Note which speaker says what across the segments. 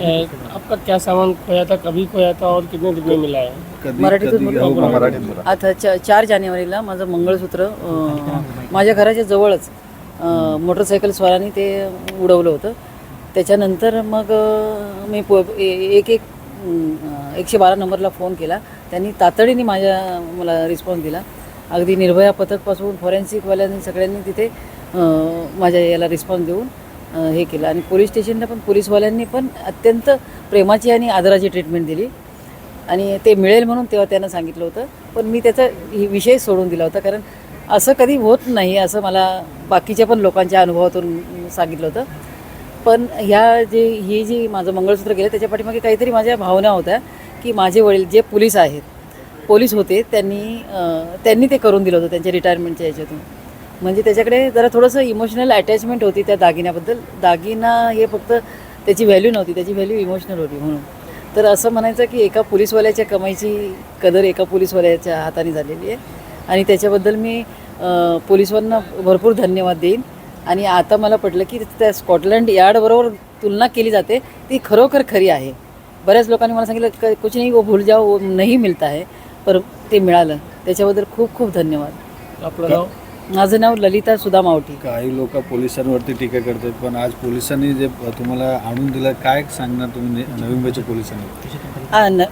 Speaker 1: आपका क्या सामान खोया था, कभी खोया था और कितने दिन में मिला है?
Speaker 2: मराठीतून आता 4 जानेवारीला माझं मंगळसूत्र माझ्या घराच्या जवळच मोटरसायकल स्वाराने ते उडवलं होतं. त्याच्यानंतर मग मी 112 नंबरला फोन केला. त्यांनी तातडीने मला रिस्पॉन्स दिला. अगदी निर्भया पथकपासून फॉरेन्सिकवाल्यांनी सगळ्यांनी तिथे माझ्या याला रिस्पॉन्स देऊन हे केलं. आणि पोलीस स्टेशनला पण पोलीसवाल्यांनी पण अत्यंत प्रेमाची आणि आदराची ट्रीटमेंट दिली. आणि ते मिळेल म्हणून तेव्हा त्यांना सांगितलं होतं, पण मी त्याचा विषय सोडून दिला होता, कारण असं कधी होत नाही असं मला बाकीच्या पण लोकांच्या अनुभवातून सांगितलं होतं. पण ही जी माझं मंगळसूत्र गेलं त्याच्या पाठीमागे काहीतरी माझ्या भावना होत्या की माझे वडील जे पोलीस होते त्यांनी ते करून दिलं होतं त्यांच्या रिटायरमेंटच्या याच्यातून. म्हणजे त्याच्याकडे जरा थोडंसं इमोशनल अटॅचमेंट होती त्या दागिन्याबद्दल. दागिना हे फक्त त्याची व्हॅल्यू नव्हती, त्याची व्हॅल्यू इमोशनल होती. म्हणून तर असं म्हणायचं की एका पोलीसवाल्याच्या कमाईची कदर एका पोलीसवाल्याच्या हाताने झालेली आहे. आणि त्याच्याबद्दल मी पोलिसांना भरपूर धन्यवाद देईन. आणि आता मला पटलं की त्या स्कॉटलंड यार्डबरोबर तुलना केली जाते ती खरोखर खरी आहे. बऱ्याच लोकांनी मला सांगितलं कुछ नाही वो भूल जाओ वो नहीं मिळता आहे, पर ते मिळालं. त्याच्याबद्दल खूप खूप धन्यवाद.
Speaker 1: आपलं नाव?
Speaker 2: माझं नाव ललिता सुधा मावटी.
Speaker 3: काही लोक पोलिसांवरती टीका करतात, पण आज पोलिसांनी जे तुम्हाला आणून दिलं, काय सांगणार तुम्ही नवी मुंबईच्या पोलिसांनी?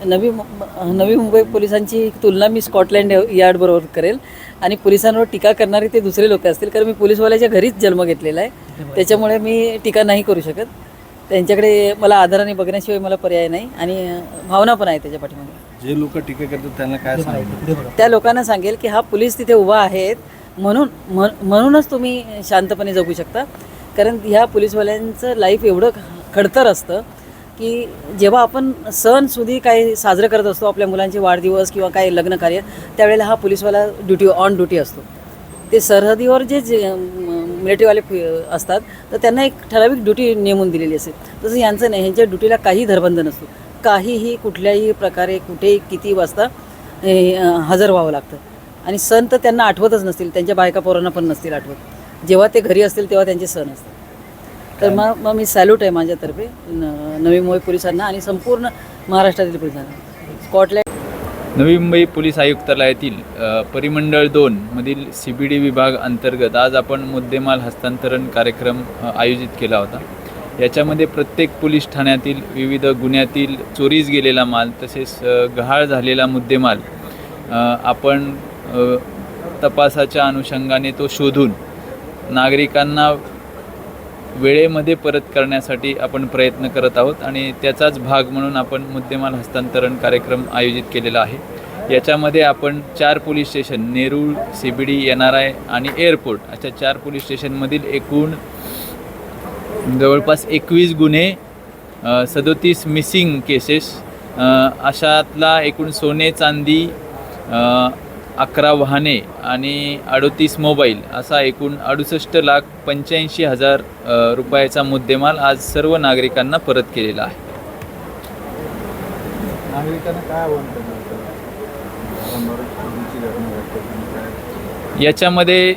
Speaker 2: नवी मुंबई पोलिसांची तुलना मी स्कॉटलँड यार्डबरोबर करेल. आणि पोलिसांवर टीका करणारे ते दुसरे लोक असतील, कारण मी पोलीसवाल्याच्या घरीच जन्म घेतलेला आहे. त्याच्यामुळे मी टीका नाही करू शकत. त्यांच्याकडे मला आदराने बघण्याशिवाय मला पर्याय नाही. आणि भावना पण आहे त्याच्या पाठीमागे.
Speaker 3: जे लोक टीका करतात त्यांना काय सांगणार?
Speaker 2: त्या लोकांना सांगेल की हा पोलीस तिथे उभा आहेत म्हणूनच तुम्ही शांतपणे जगू शकता. कारण ह्या पोलीसवाल्यांचं लाईफ एवढं खडतर असतं की जेव्हा आपण सणसुदी काही साजरं करत असतो, आपल्या मुलांचे वाढदिवस किंवा काही लग्नकार्य, त्यावेळेला हा पोलीसवाला ऑन ड्युटी असतो. ते सरहदीवर जे मिलिटरीवाले असतात तर त्यांना एक ठराविक ड्युटी नेमून दिलेली असते. तसं यांचं नाही. ह्यांच्या ड्युटीला काही धरबंध नसतो. काहीही कुठल्याही प्रकारे कुठेही किती वाजता हजर व्हावं लागतं. आणि सण तर त्यांना आठवतच नसतील, त्यांच्या बायका पोरांना पण नसतील आठवत. जेव्हा ते घरी असतील तेव्हा त्यांचे सण असतात. तर मग मी सॅल्यूट आहे माझ्यातर्फे नवी मुंबई पोलिसांना आणि संपूर्ण महाराष्ट्रातील पोलिसांना. स्कॉटलँड
Speaker 4: नवी मुंबई पोलीस आयुक्तालयातील परिमंडळ 2 मधील CBD विभाग अंतर्गत आज आपण मुद्देमाल हस्तांतरण कार्यक्रम आयोजित केला होता. याच्यामध्ये प्रत्येक पोलीस ठाण्यातील विविध गुन्ह्यातील चोरीस गेलेला माल तसेच गहाळ झालेला मुद्देमाल आपण तपासाच्या अनुषंगाने तो शोधून नागरिकांना वेळेमध्ये परत करण्यासाठी आपण प्रयत्न करत आहोत. आणि त्याचाच भाग म्हणून आपण मुद्देमाल हस्तांतरण कार्यक्रम आयोजित केलेला आहे. याच्यामध्ये आपण 4 police station Nerul, CBD, NRI आणि एअरपोर्ट अशा 4 पोलीस स्टेशनमधील एकूण जवळपास 21 गुन्हे, 37 मिसिंग केसेस, अशातला एकूण सोने चांदी 11 वाहने आणि 38 मोबाईल असा एकूण 68,85,000 रुपयाचा मुद्देमाल आज सर्व नागरिकांना परत केलेला आहे.
Speaker 3: नागरिकांना काय आव्हान करणार?
Speaker 4: याच्यामध्ये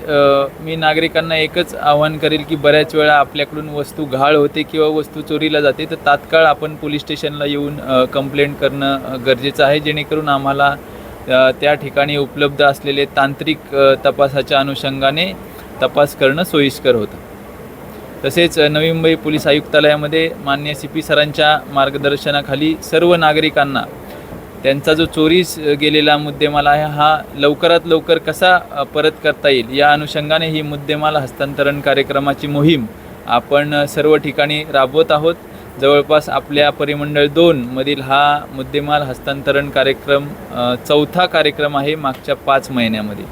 Speaker 4: मी नागरिकांना एकच आवाहन करेल की बऱ्याच वेळा आपल्याकडून वस्तू गहाळ होते किंवा वस्तू चोरीला जाते, तर तात्काळ आपण पोलीस स्टेशनला येऊन कंप्लेंट करणं गरजेचं आहे, जेणेकरून आम्हाला त्या ठिकाणी उपलब्ध असलेले तांत्रिक तपासाच्या अनुषंगाने तपास करणं सोयीस्कर होतं. तसेच नवी मुंबई पोलीस आयुक्तालयामध्ये माननीय CP सरांच्या मार्गदर्शनाखाली सर्व नागरिकांना त्यांचा जो चोरीस गेलेला मुद्देमाल आहे हा लवकरात लवकर कसा परत करता येईल या अनुषंगाने ही मुद्देमाल हस्तांतरण कार्यक्रमाची मोहीम आपण सर्व ठिकाणी राबवत आहोत. जवळपास आपल्या परिमंडळ 2 मधील हा मुद्देमाल हस्तांतरण कार्यक्रम 4था कार्यक्रम आहे मागच्या 5 महिन्यामध्ये.